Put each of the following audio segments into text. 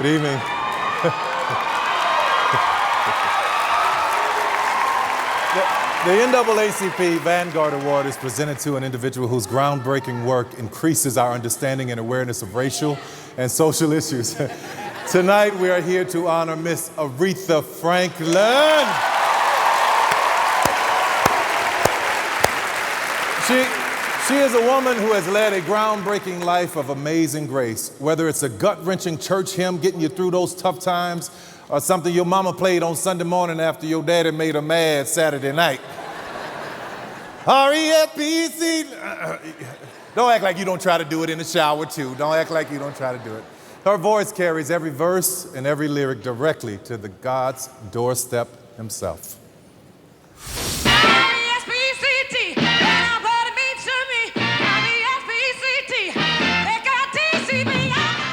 Good evening. The NAACP Vanguard Award is presented to an individual whose groundbreaking work increases our understanding and awareness of racial and social issues. Tonight, we are here to honor Miss Aretha Franklin. She is a woman who has led a groundbreaking life of amazing grace. Whether it's a gut-wrenching church hymn getting you through those tough times, or something your mama played on Sunday morning after your daddy made her mad Saturday night. R-E-S-P-E-C. Don't act like you don't try to do it in the shower, too. Don't act like you don't try to do it. Her voice carries every verse and every lyric directly to the God's doorstep himself.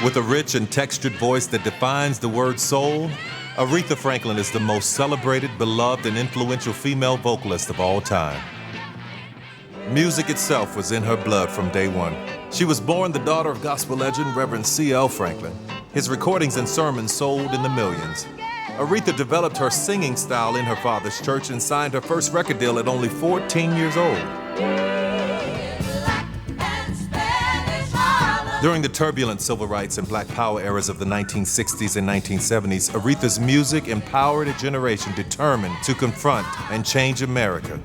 With a rich and textured voice that defines the word soul, Aretha Franklin is the most celebrated, beloved, and influential female vocalist of all time. Music itself was in her blood from day one. She was born the daughter of gospel legend Reverend C.L. Franklin. His recordings and sermons sold in the millions. Aretha developed her singing style in her father's church and signed her first record deal at only 14 years old. During the turbulent civil rights and black power eras of the 1960s and 1970s, Aretha's music empowered a generation determined to confront and change America.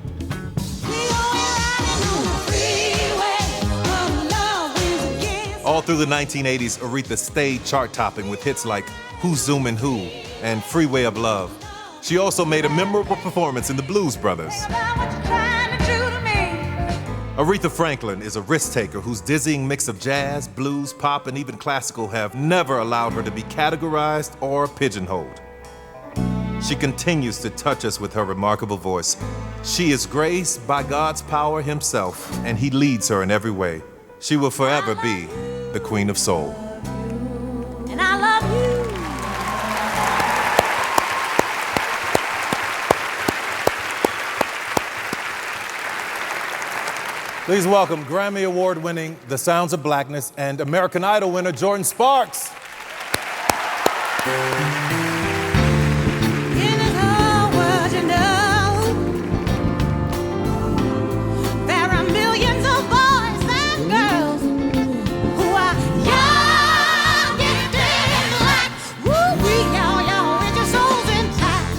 All through the 1980s, Aretha stayed chart-topping with hits like Who's Zoomin' Who and Freeway of Love. She also made a memorable performance in the Blues Brothers. Aretha Franklin is a risk-taker whose dizzying mix of jazz, blues, pop, and even classical have never allowed her to be categorized or pigeonholed. She continues to touch us with her remarkable voice. She is graced by God's power himself, and he leads her in every way. She will forever be the Queen of Soul. And I love you. Please welcome Grammy Award-winning The Sounds of Blackness and American Idol winner Jordan Sparks. In this whole world, you know, there are millions of boys and girls who are young, gifted, and black. Woo, we all with your souls intact.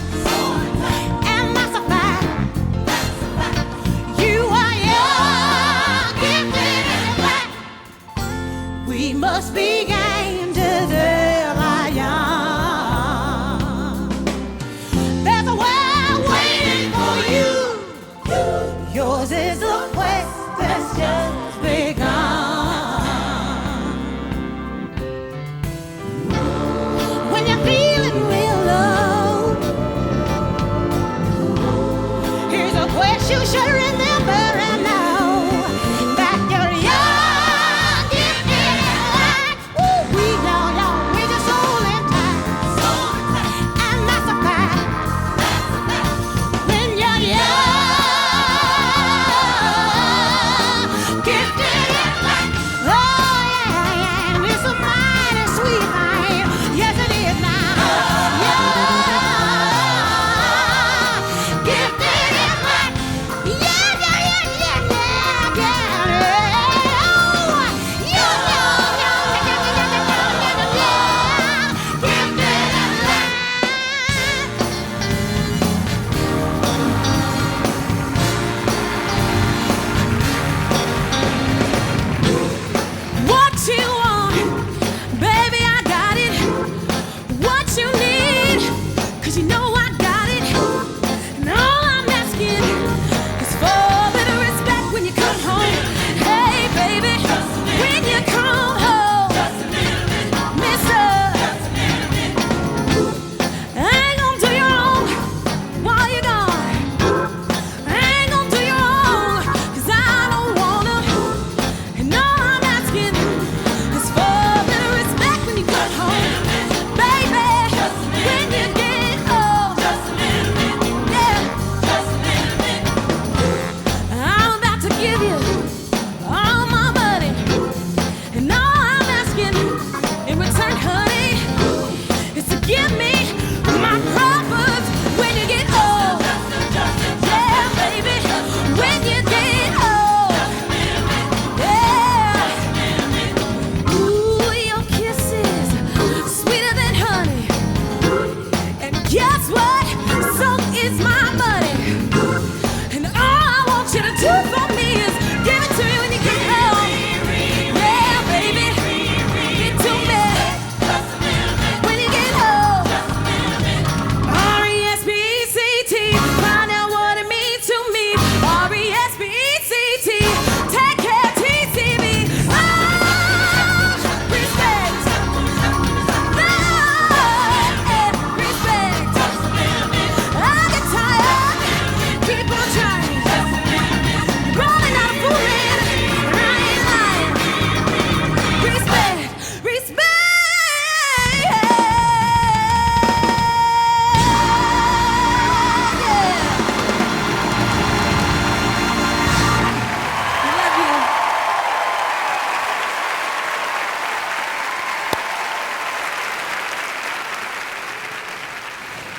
And that's a fact. You are young, gifted, and black. We must be aimed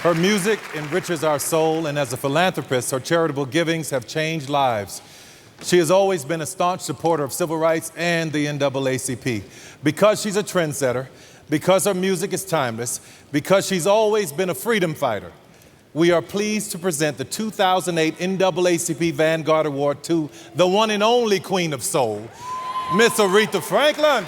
Her music enriches our soul, and as a philanthropist, her charitable givings have changed lives. She has always been a staunch supporter of civil rights and the NAACP. Because she's a trendsetter, because her music is timeless, because she's always been a freedom fighter, we are pleased to present the 2008 NAACP Vanguard Award to the one and only Queen of Soul, Miss Aretha Franklin.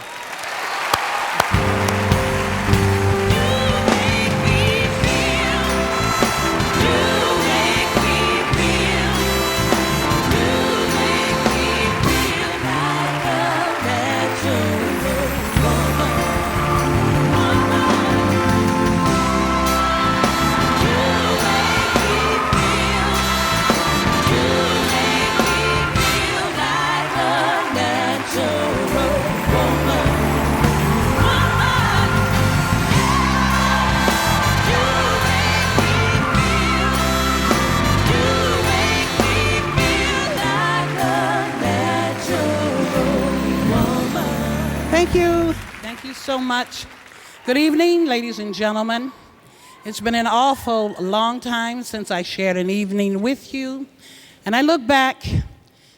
Thank you. Thank you so much. Good evening, ladies and gentlemen. It's been an awful long time since I shared an evening with you. And I look back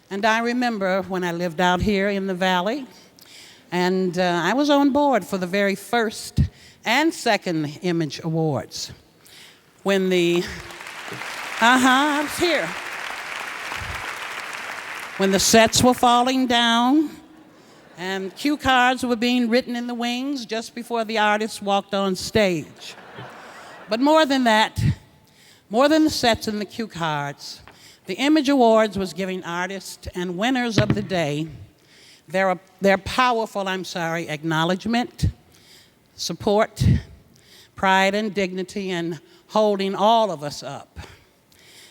and I remember when I lived out here in the valley. And I was on board for the very first and second Image Awards. When I was here. When the sets were falling down, and cue cards were being written in the wings just before the artists walked on stage. But more than that, more than the sets and the cue cards, the Image Awards was giving artists and winners of the day their powerful, acknowledgement, support, pride and dignity, and holding all of us up.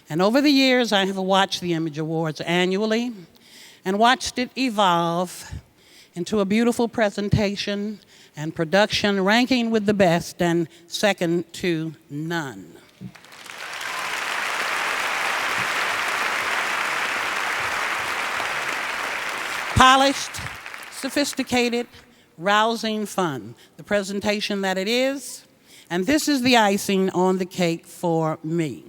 And over the years, I have watched the Image Awards annually and watched it evolve into a beautiful presentation and production ranking with the best and second to none. Polished, sophisticated, rousing fun, the presentation that it is, and this is the icing on the cake for me.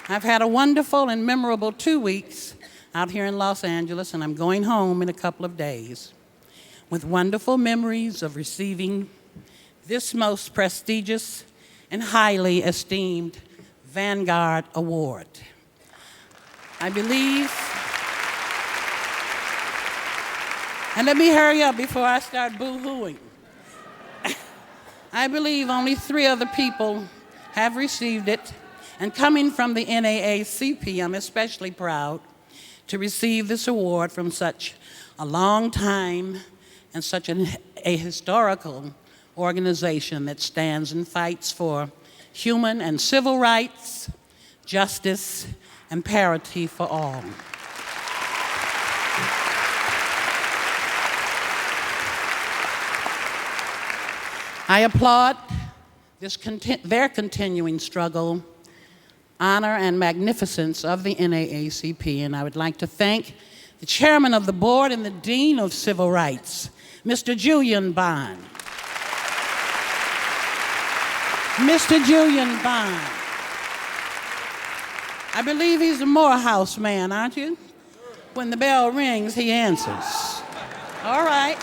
I've had a wonderful and memorable 2 weeks out here in Los Angeles, and I'm going home in a couple of days with wonderful memories of receiving this most prestigious and highly esteemed Vanguard Award. I believe, and let me hurry up before I start boo-hooing. I believe only 3 other people have received it. And coming from the NAACP, I'm especially proud to receive this award from such a long time and such a historical organization that stands and fights for human and civil rights, justice, and parity for all. I applaud their continuing struggle, honor, and magnificence of the NAACP, and I would like to thank the chairman of the board and the dean of civil rights, Mr. Julian Bond. Mr. Julian Bond. I believe he's a Morehouse man, aren't you? When the bell rings, he answers. All right.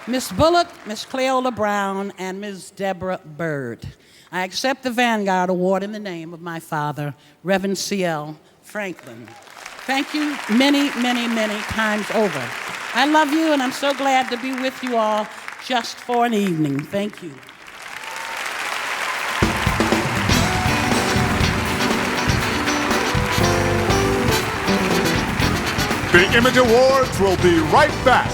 Miss Bullock, Miss Cleola Brown, and Ms. Deborah Bird. I accept the Vanguard Award in the name of my father, Reverend C.L. Franklin. Thank you many, many, many times over. I love you, and I'm so glad to be with you all just for an evening. Thank you. The Image Awards will be right back.